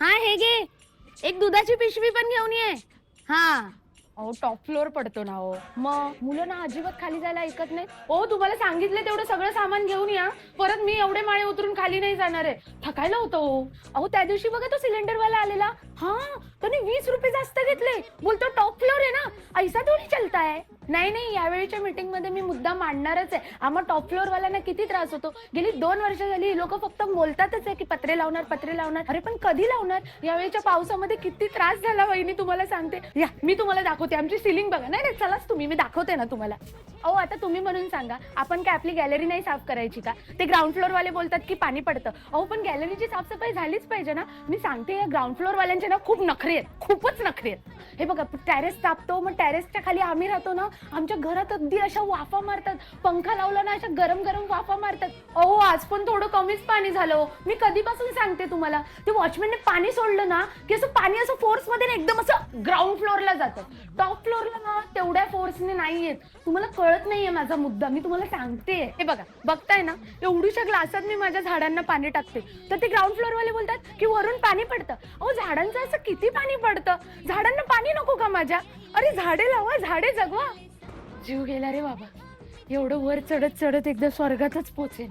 हा हे घे, एक दुधाची पिशवी पण घेऊन ये. हा. अहो टॉप फ्लोअर पडतो ना हो. मग मुलं ना अजिबात खाली जायला ऐकत नाही. हो तुम्हाला सांगितलं तेवढं सगळं सामान घेऊन या. परत मी एवढे माळे उतरून खाली नाही जाणार आहे. थकायला होतं हो. अहो त्या दिवशी बघा तो सिलेंडरवाला आलेला. हा त्याने 20 रुपये जास्त घेतले. बोलतो टॉप फ्लोअर आहे ना, ऐसा थोडी चलता है. नाही नाही, यावेळीच्या मीटिंग मध्ये मी मुद्दा मांडणारच आहे. आम्हा टॉप फ्लोअर वाल्यांना किती त्रास होतो. गेली 2 वर्ष झाली ही लोक फक्त बोलतातच आहे की पत्रे लावणार पत्रे लावणार. अरे पण कधी लावणार? यावेळीच्या पावसामध्ये किती त्रास झाला वहिनी तुम्हाला सांगते. या मी तुम्हाला दाखवते आमची सिलिंग बघा. नाही नाही चलाच तुम्ही, मी दाखवते ना तुम्हाला. अहो आता तुम्ही म्हणून सांगा, आपण काय आपली गॅलरी नाही साफ करायची का? ते ग्राउंड फ्लोअर वाले बोलतात की पाणी पडतं. अहो पण गॅलरीची साफसफाई झालीच पाहिजे ना. मी सांगते या ग्राउंड फ्लोअर वाल्यांचे ना खूप नखरे आहेत, खूपच नखरे आहेत. हे बघा टेरेस तापतो, मग टेरेसच्या खाली आम्ही राहतो ना, आमच्या घरात अगदी अशा वाफा मारतात. पंखा लावला ना अशा गरम गरम वाफा मारतात. अहो आज पण थोडं कमीच पाणी झालं. मी कधीपासून सांगते तुम्हाला, ते वॉचमॅनने पाणी सोडलं ना की असं पाणी असं फोर्स मध्ये एकदम असं ग्राउंड फ्लोअरला जातं. टॉप फ्लोअरला ना तेवढ्या फोर्सने नाही येत. तुम्हाला कळत नाहीये माझा मुद्दा, मी तुम्हाला सांगते. हे बघा बघताय ना, एवढीशा ग्लासात मी माझ्या झाडांना पाणी टाकते, तर ते ग्राउंड फ्लोअर वाले बोलतात की वरून पाणी पडतं. अहो झाडांचं असं किती पाणी पडतं? झाडांना पाणी नको का माझ्या? अरे झाडे लावा, झाडे जगवा. जीव गेला रे बाबा. एवढं वर चढत चढत एकदा स्वर्गातच पोचेन.